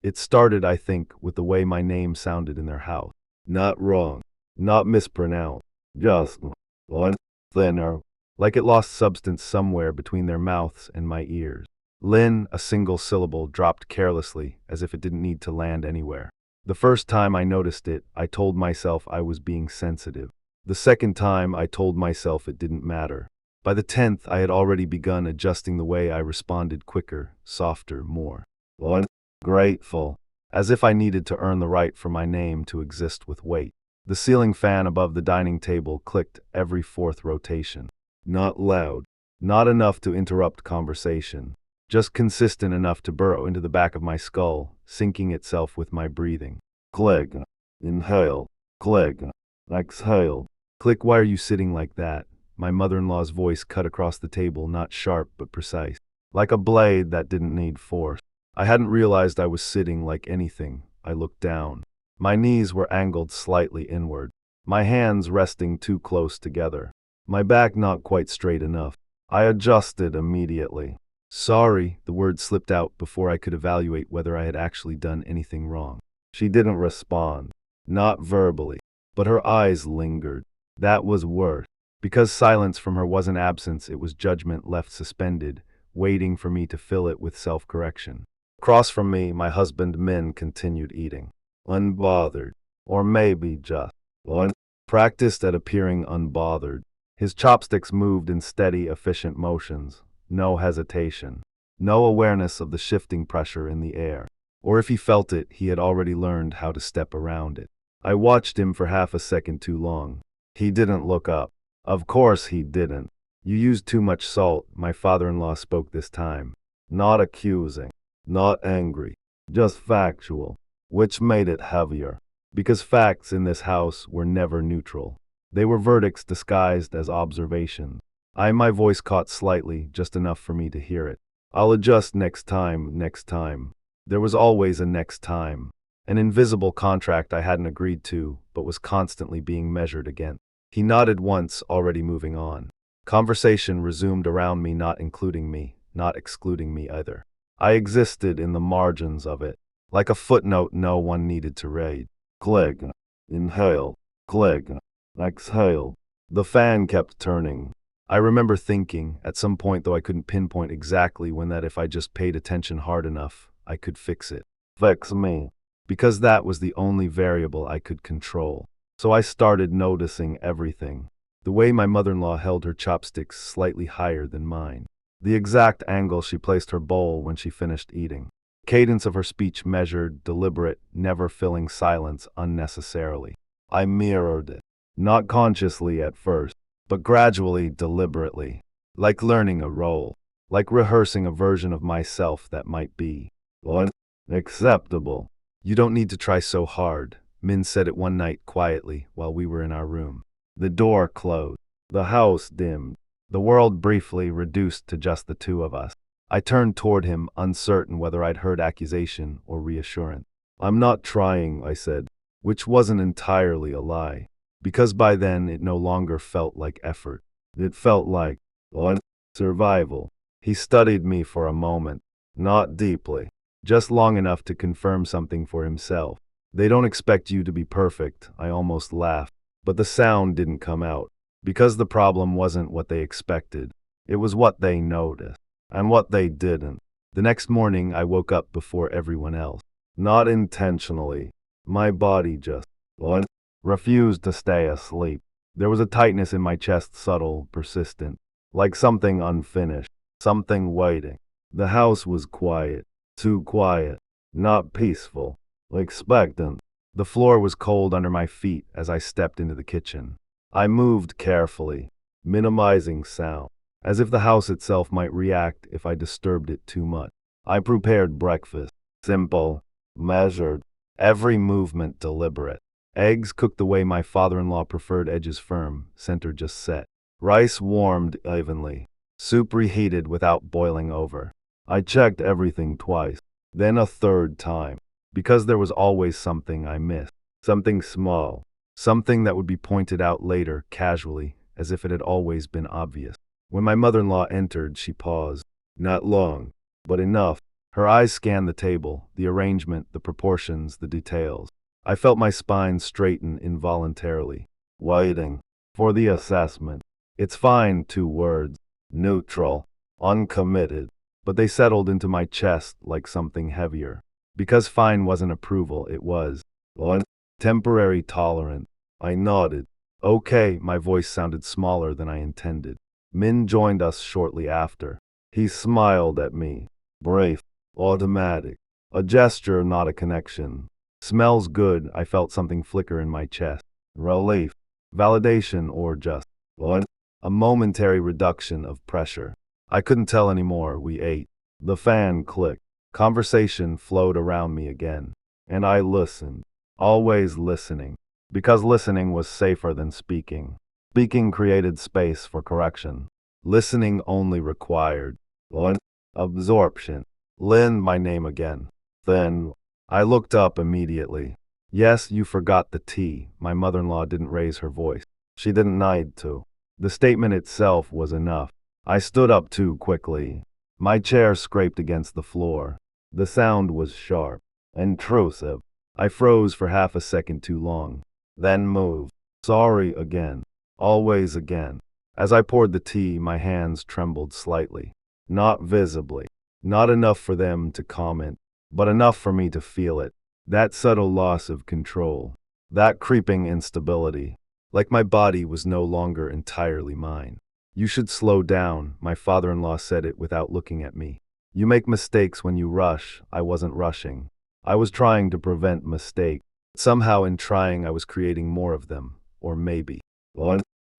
It started, I think, with the way my name sounded in their house. Not wrong, not mispronounced, just one thinner, like it lost substance somewhere between their mouths and my ears. Lynn, a single syllable, dropped carelessly, as if it didn't need to land anywhere. The first time I noticed it, I told myself I was being sensitive. The second time, I told myself it didn't matter. By the 10th, I had already begun adjusting the way I responded, quicker, softer, more grateful, as if I needed to earn the right for my name to exist with weight. The ceiling fan above the dining table clicked every fourth rotation. Not loud, not enough to interrupt conversation, just consistent enough to burrow into the back of my skull, syncing itself with my breathing. Click, inhale, click, exhale. Click, why are you sitting like that? My mother-in-law's voice cut across the table, not sharp but precise, like a blade that didn't need force. I hadn't realized I was sitting like anything. I looked down. My knees were angled slightly inward, my hands resting too close together, my back not quite straight enough. I adjusted immediately. Sorry, the word slipped out before I could evaluate whether I had actually done anything wrong. She didn't respond, not verbally, but her eyes lingered. That was worse. Because silence from her wasn't absence, it was judgment left suspended, waiting for me to fill it with self-correction. Across from me, my husband Min continued eating. Unbothered, or maybe just practiced at appearing unbothered. His chopsticks moved in steady, efficient motions, no hesitation, no awareness of the shifting pressure in the air. Or if he felt it, he had already learned how to step around it. I watched him for half a second too long. He didn't look up. Of course he didn't. You used too much salt, my father-in-law spoke this time. Not accusing, not angry, just factual, which made it heavier. Because facts in this house were never neutral. They were verdicts disguised as observations. My voice caught slightly, just enough for me to hear it. I'll adjust next time, next time. There was always a next time. An invisible contract I hadn't agreed to, but was constantly being measured against. He nodded once, already moving on. Conversation resumed around me, not including me, not excluding me either. I existed in the margins of it, like a footnote no one needed to read. Click, inhale, click, exhale. The fan kept turning. I remember thinking, at some point, though I couldn't pinpoint exactly when, that if I just paid attention hard enough, I could fix it. Fix me. Because that was the only variable I could control. So I started noticing everything. The way my mother-in-law held her chopsticks slightly higher than mine. The exact angle she placed her bowl when she finished eating. Cadence of her speech measured, deliberate, never filling silence unnecessarily. I mirrored it. Not consciously at first, but gradually, deliberately. Like learning a role. Like rehearsing a version of myself that might be acceptable. You don't need to try so hard, Min said it one night quietly while we were in our room. The door closed. The house dimmed. The world briefly reduced to just the two of us. I turned toward him, uncertain whether I'd heard accusation or reassurance. I'm not trying, I said, which wasn't entirely a lie, because by then it no longer felt like effort. It felt like survival. He studied me for a moment, not deeply, just long enough to confirm something for himself. They don't expect you to be perfect, I almost laughed, but the sound didn't come out, because the problem wasn't what they expected. It was what they noticed, and what they didn't. The next morning I woke up before everyone else. Not intentionally. My body just refused to stay asleep. There was a tightness in my chest, subtle, persistent, like something unfinished, something waiting. The house was quiet, too quiet, not peaceful, expectant. The floor was cold under my feet as I stepped into the kitchen. I moved carefully, minimizing sound, as if the house itself might react if I disturbed it too much. I prepared breakfast, simple, measured, every movement deliberate. Eggs cooked the way my father-in-law preferred, edges firm, center just set. Rice warmed evenly, soup reheated without boiling over. I checked everything twice, then a third time, because there was always something I missed, something small, something that would be pointed out later, casually, as if it had always been obvious. When my mother-in-law entered, she paused. Not long, but enough. Her eyes scanned the table, the arrangement, the proportions, the details. I felt my spine straighten involuntarily. Waiting for the assessment. It's fine, 2 words. Neutral. Uncommitted. But they settled into my chest like something heavier. Because fine wasn't approval, it was temporary tolerance. I nodded. Okay, my voice sounded smaller than I intended. Min joined us shortly after. He smiled at me. Brief. Automatic. A gesture, not a connection. Smells good, I felt something flicker in my chest. Relief. Validation, or just a momentary reduction of pressure. I couldn't tell anymore. We ate. The fan clicked. Conversation flowed around me again. And I listened. Always listening. Because listening was safer than speaking. Speaking created space for correction. Listening only required absorption. Lynn, my name again. Then I looked up immediately. Yes, you forgot the T. My mother-in-law didn't raise her voice. She didn't need to. The statement itself was enough. I stood up too quickly. My chair scraped against the floor. The sound was sharp, intrusive. I froze for half a second too long. Then moved. Sorry again. Always again. As I poured the tea, my hands trembled slightly. Not visibly. Not enough for them to comment, but enough for me to feel it. That subtle loss of control. That creeping instability. Like my body was no longer entirely mine. You should slow down, my father-in-law said it without looking at me. You make mistakes when you rush. I wasn't rushing. I was trying to prevent mistakes. Somehow in trying I was creating more of them. Or maybe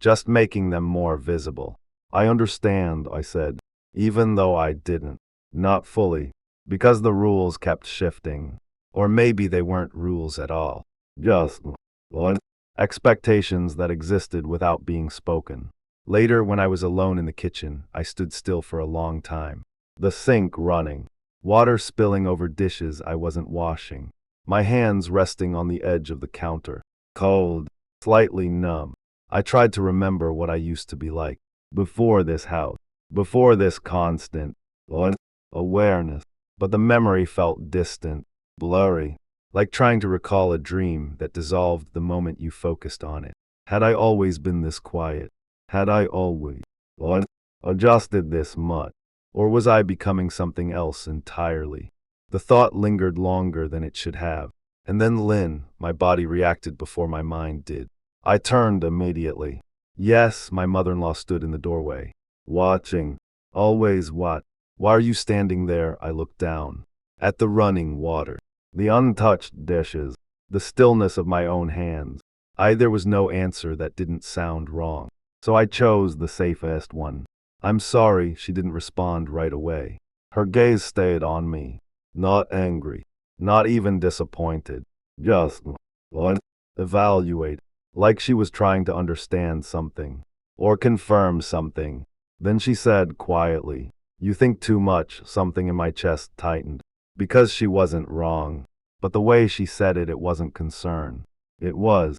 just making them more visible. I understand, I said. Even though I didn't. Not fully. Because the rules kept shifting. Or maybe they weren't rules at all. Just expectations that existed without being spoken. Later, when I was alone in the kitchen, I stood still for a long time. The sink running. Water spilling over dishes I wasn't washing. My hands resting on the edge of the counter. Cold. Slightly numb. I tried to remember what I used to be like. Before this house. Before this constant awareness. But the memory felt distant. Blurry. Like trying to recall a dream that dissolved the moment you focused on it. Had I always been this quiet? Had I always adjusted this much? Or was I becoming something else entirely? The thought lingered longer than it should have. And then Lynn, my body reacted before my mind did. I turned immediately. Yes, my mother-in-law stood in the doorway. Watching. Always what? Why are you standing there? I looked down. At the running water. The untouched dishes. The stillness of my own hands. There was no answer that didn't sound wrong. So I chose the safest one. I'm sorry, she didn't respond right away. Her gaze stayed on me. Not angry. Not even disappointed. Just evaluate. Like she was trying to understand something. Or confirm something. Then she said quietly, "You think too much." Something in my chest tightened. Because she wasn't wrong. But the way she said it, it wasn't concern. It was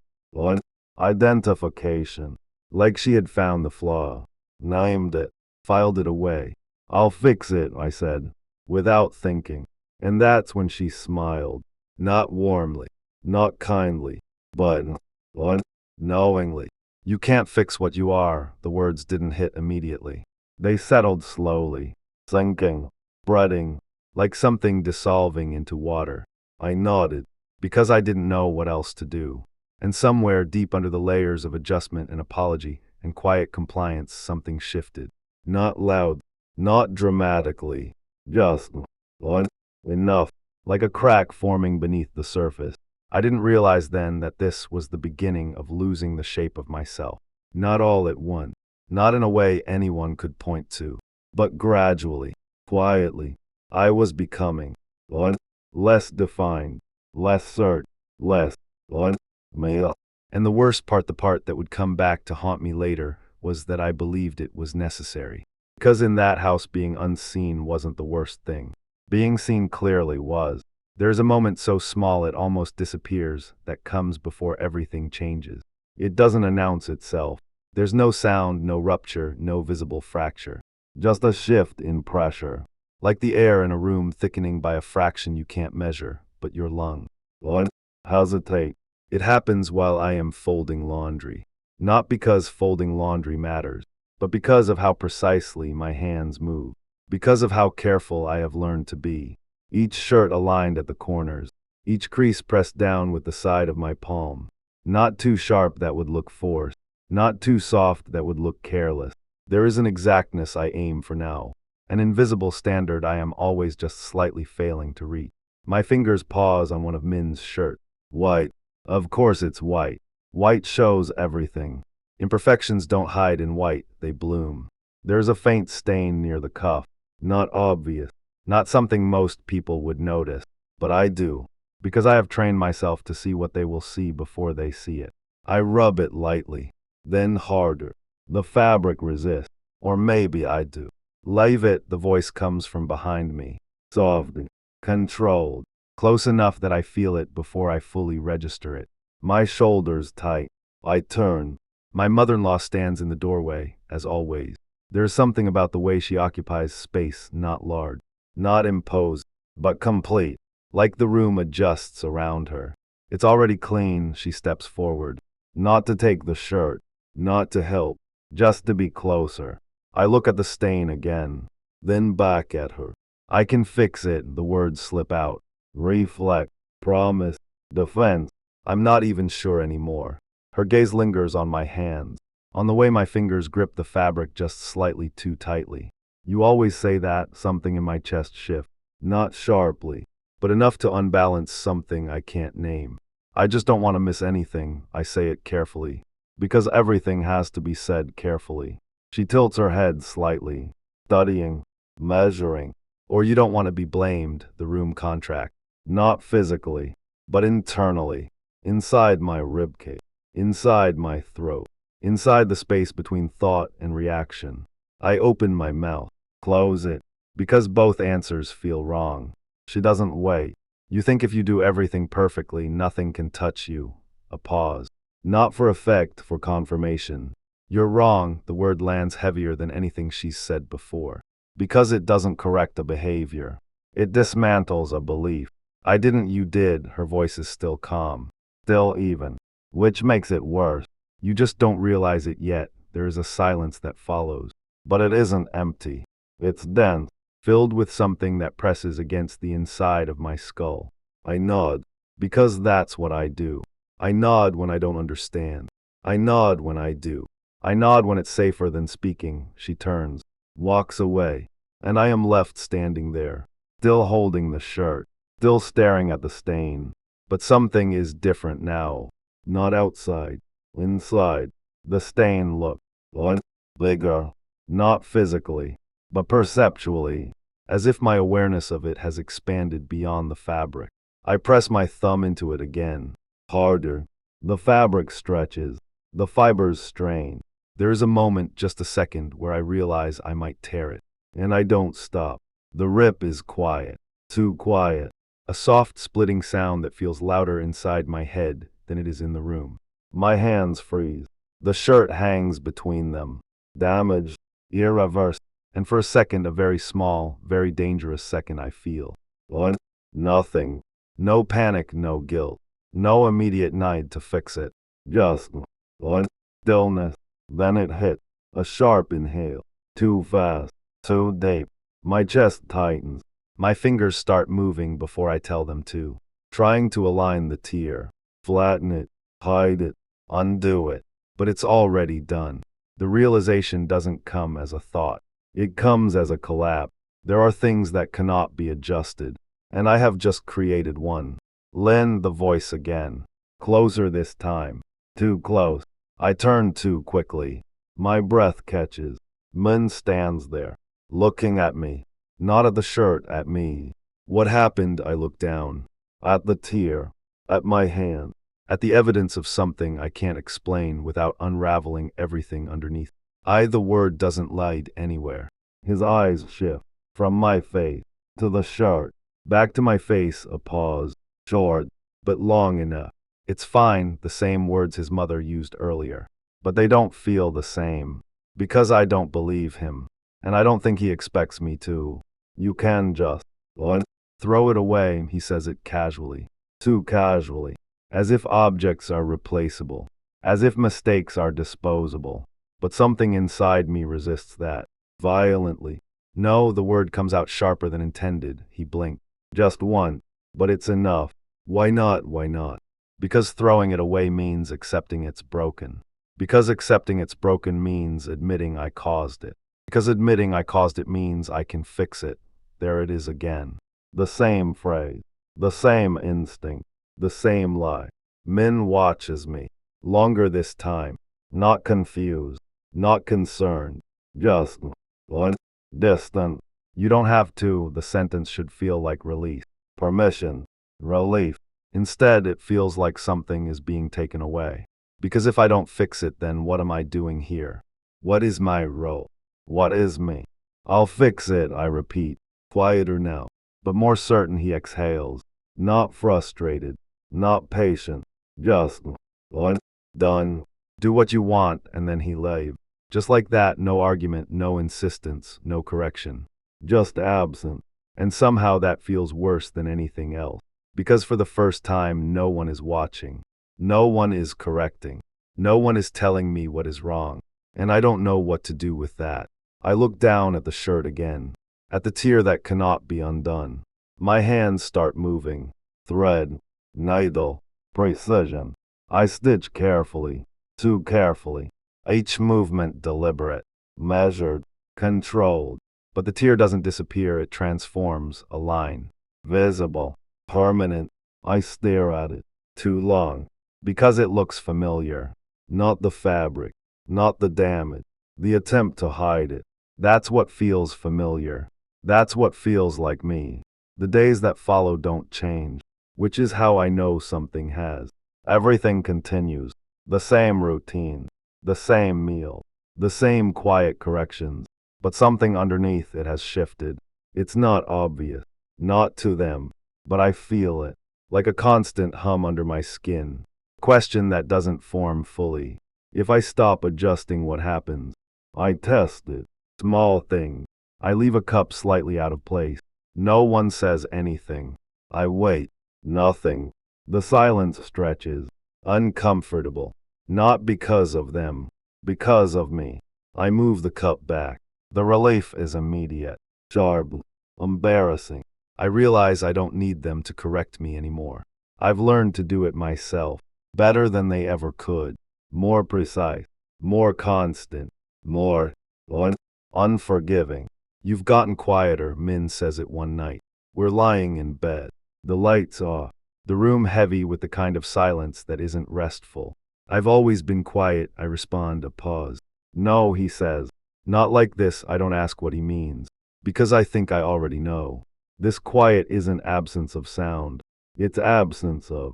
identification. Like she had found the flaw. Named it. Filed it away. I'll fix it, I said. Without thinking. And that's when she smiled. Not warmly. Not kindly. But knowingly. You can't fix what you are. The words didn't hit immediately. They settled slowly. Sinking. Spreading. Like something dissolving into water. I nodded. Because I didn't know what else to do. And somewhere deep under the layers of adjustment and apology and quiet compliance, something shifted. Not loud. Not dramatically. Just enough. Like a crack forming beneath the surface. I didn't realize then that this was the beginning of losing the shape of myself. Not all at once. Not in a way anyone could point to. But gradually. Quietly. I was becoming less defined. Less certain. Less male. And the worst part, the part that would come back to haunt me later, was that I believed it was necessary. Because in that house being unseen wasn't the worst thing. Being seen clearly was. There's a moment so small it almost disappears that comes before everything changes. It doesn't announce itself. There's no sound, no rupture, no visible fracture. Just a shift in pressure. like the air in a room thickening by a fraction you can't measure, but your lung. What? How's it take? It happens while I am folding laundry. Not because folding laundry matters, but because of how precisely my hands move. Because of how careful I have learned to be. Each shirt aligned at the corners. Each crease pressed down with the side of my palm. Not too sharp that would look forced. Not too soft that would look careless. There is an exactness I aim for now. An invisible standard I am always just slightly failing to reach. My fingers pause on one of Min's shirts. White. Of course it's white. White shows everything. Imperfections don't hide in white, they bloom. There's a faint stain near the cuff. Not obvious. Not something most people would notice. But I do. Because I have trained myself to see what they will see before they see it. I rub it lightly. Then harder. The fabric resists. Or maybe I do. Leave it, the voice comes from behind me. Softly. Controlled. Close enough that I feel it before I fully register it. My shoulders tight. I turn. My mother-in-law stands in the doorway, as always. There is something about the way she occupies space, not large, not imposed, but complete. Like the room adjusts around her. It's already clean, she steps forward. Not to take the shirt, not to help, just to be closer. I look at the stain again, then back at her. I can fix it, the words slip out. Reflect, promise, defense. I'm not even sure anymore. Her gaze lingers on my hands, on the way my fingers grip the fabric just slightly too tightly. You always say that, something in my chest shifts. Not sharply, but enough to unbalance something I can't name. I just don't want to miss anything, I say it carefully. Because everything has to be said carefully. She tilts her head slightly, studying, measuring. Or you don't want to be blamed, the room contract. Not physically, but internally. Inside my ribcage. Inside my throat. Inside the space between thought and reaction. I open my mouth, close it, because both answers feel wrong. She doesn't wait. You think if you do everything perfectly, nothing can touch you. A pause. Not for effect, for confirmation. You're wrong, the word lands heavier than anything she's said before. Because it doesn't correct a behavior. It dismantles a belief. I didn't, you did, her voice is still calm. Still even. Which makes it worse. You just don't realize it yet. There is a silence that follows. But it isn't empty. It's dense, filled with something that presses against the inside of my skull. I nod, because that's what I do. I nod when I don't understand. I nod when I do. I nod when it's safer than speaking. She turns, walks away, and I am left standing there, still holding the shirt, still staring at the stain. But something is different now. Not outside, inside. The stain looks bigger, not physically, but perceptually, as if my awareness of it has expanded beyond the fabric. I press my thumb into it again, harder. The fabric stretches, the fibers strain. There is a moment, just a second, where I realize I might tear it, and I don't stop. The rip is quiet, too quiet, a soft splitting sound that feels louder inside my head than it is in the room. My hands freeze. The shirt hangs between them, damaged, irreversible, and for a second, a very small, very dangerous second, I feel. What? Nothing. No panic, no guilt. No immediate need to fix it. Just stillness. Then it hit. A sharp inhale. Too fast. Too deep. My chest tightens. My fingers start moving before I tell them to. Trying to align the tear. Flatten it. Hide it. Undo it. But it's already done. The realization doesn't come as a thought. It comes as a collapse. There are things that cannot be adjusted. And I have just created one. Lend the voice again. Closer this time. Too close. I turn too quickly. My breath catches. Min stands there, looking at me. Not at the shirt, at me. What happened? I look down. At the tear. At my hand. At the evidence of something I can't explain without unraveling everything underneath. The word doesn't lead anywhere. His eyes shift. From my face. To the shirt. Back to my face, a pause. Short, but long enough. It's fine, the same words his mother used earlier. But they don't feel the same. Because I don't believe him. And I don't think he expects me to. You can just what? Throw it away, he says it casually. Too casually. As if objects are replaceable. As if mistakes are disposable. But something inside me resists that. Violently. No, the word comes out sharper than intended. He blinked. Just one. But it's enough. Why not? Why not? Because throwing it away means accepting it's broken. Because accepting it's broken means admitting I caused it. Because admitting I caused it means I can fix it. There it is again. The same phrase. The same instinct. The same lie. Min watches me. Longer this time. Not confused. Not concerned. Just what? Distant. You don't have to. The sentence should feel like release. Permission. Relief. Instead, it feels like something is being taken away. Because if I don't fix it, then what am I doing here? What is my role? What is me? I'll fix it, I repeat. Quieter now. But more certain, he exhales. Not frustrated. Not patient. Just what? Done. Do what you want, and then he leaves. Just like that, no argument, no insistence, no correction. Just absent. And somehow that feels worse than anything else. Because for the first time, no one is watching. No one is correcting. No one is telling me what is wrong. And I don't know what to do with that. I look down at the shirt again. At the tear that cannot be undone. My hands start moving. Thread. Needle. Precision. I stitch carefully. Too carefully. Each movement deliberate. Measured. Controlled. But the tear doesn't disappear, it transforms, a line. Visible. Permanent. I stare at it. Too long. Because it looks familiar. Not the fabric. Not the damage. The attempt to hide it. That's what feels familiar. That's what feels like me. The days that follow don't change. Which is how I know something has. Everything continues. The same routine. The same meal. The same quiet corrections. But something underneath it has shifted. It's not obvious. Not to them. But I feel it. Like a constant hum under my skin. Question that doesn't form fully. If I stop adjusting, what happens? I test it. Small thing. I leave a cup slightly out of place. No one says anything. I wait. Nothing. The silence stretches. Uncomfortable. Not because of them. Because of me. I move the cup back. The relief is immediate. Sharp. Embarrassing. I realize I don't need them to correct me anymore. I've learned to do it myself. Better than they ever could. More precise. More constant. More unforgiving. You've gotten quieter, Min says it one night. We're lying in bed. The lights off. The room heavy with the kind of silence that isn't restful. I've always been quiet, I respond, a pause. No, he says. Not like this, I don't ask what he means. Because I think I already know. This quiet isn't absence of sound. It's absence of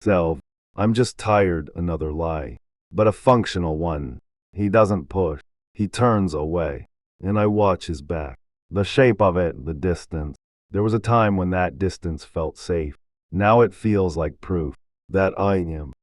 self. I'm just tired, another lie. But a functional one. He doesn't push. He turns away. And I watch his back. The shape of it, the distance. There was a time when that distance felt safe. Now it feels like proof that I am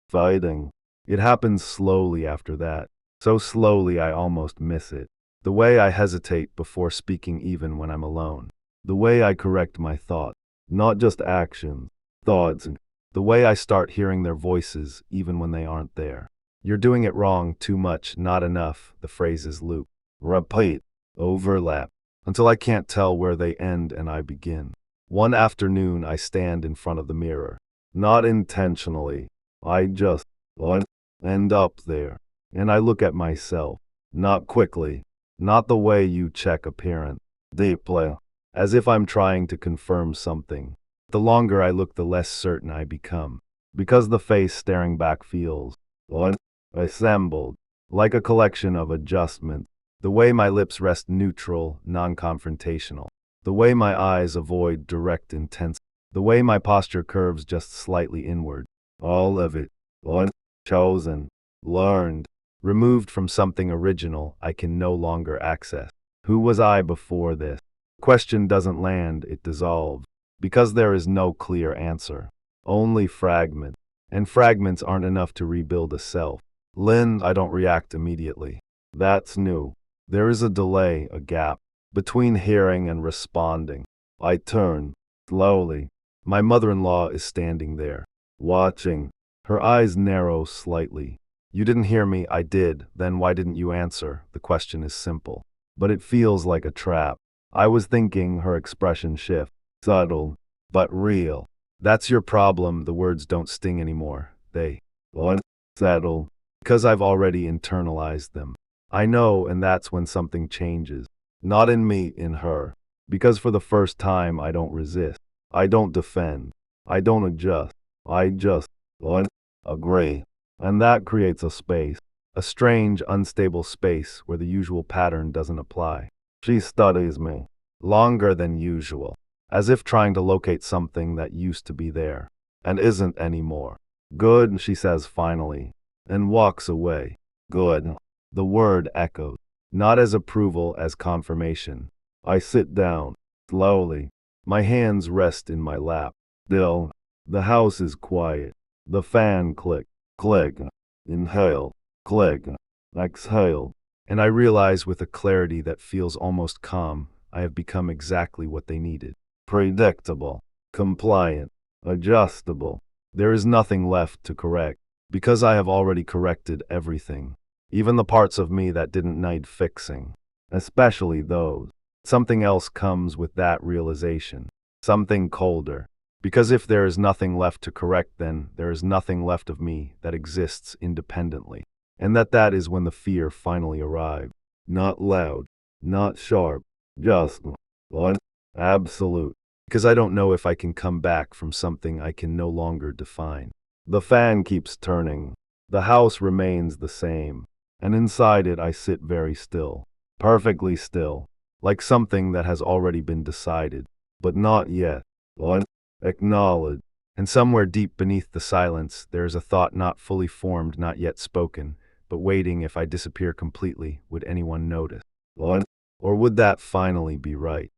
fighting. It happens slowly after that. So slowly I almost miss it. The way I hesitate before speaking even when I'm alone. The way I correct my thoughts. Not just actions. Thoughts. The way I start hearing their voices even when they aren't there. You're doing it wrong, too much, not enough, the phrases loop. Repeat. Overlap. Until I can't tell where they end and I begin. One afternoon I stand in front of the mirror. Not intentionally. I just end up there. And I look at myself. Not quickly. Not the way you check appearance. Deeply. As if I'm trying to confirm something. The longer I look, the less certain I become. Because the face staring back feels assembled. Like a collection of adjustments. The way my lips rest neutral, non-confrontational. The way my eyes avoid direct intensity. The way my posture curves just slightly inward. All of it. Chosen. Learned. Removed from something original I can no longer access. Who was I before this? Question doesn't land, it dissolves. Because there is no clear answer. Only fragments. And fragments aren't enough to rebuild a self. Lynn, I don't react immediately. That's new. There is a delay, a gap. between hearing and responding. I turn, slowly. My mother-in-law is standing there, watching. Her eyes narrow slightly. You didn't hear me, I did. Then why didn't you answer? The question is simple, but it feels like a trap. I was thinking. Her expression shifts, subtle, but real. That's your problem. The words don't sting anymore. They unsettle, because I've already internalized them. I know, and that's when something changes. Not in me, in her. Because for the first time, I don't resist. I don't defend. I don't adjust. I just agree. And that creates a space. A strange, unstable space where the usual pattern doesn't apply. She studies me. Longer than usual. As if trying to locate something that used to be there. And isn't anymore. Good, she says finally. And walks away. Good. The word echoes. Not as approval, as confirmation. I sit down. Slowly. My hands rest in my lap. Still. The house is quiet. The fan click. Click. Inhale. Click. Exhale. And I realize with a clarity that feels almost calm, I have become exactly what they needed. Predictable. Compliant. Adjustable. There is nothing left to correct, because I have already corrected everything. Even the parts of me that didn't need fixing. Especially those. Something else comes with that realization. Something colder. Because if there is nothing left to correct, then there is nothing left of me that exists independently. And that is when the fear finally arrived. Not loud. Not sharp. Just absolute. Because I don't know if I can come back from something I can no longer define. The fan keeps turning. The house remains the same. And inside it I sit very still. Perfectly still. Like something that has already been decided. But not yet. Acknowledged. And somewhere deep beneath the silence, there is a thought not fully formed, not yet spoken, but waiting. If I disappear completely, would anyone notice? Or would that finally be right?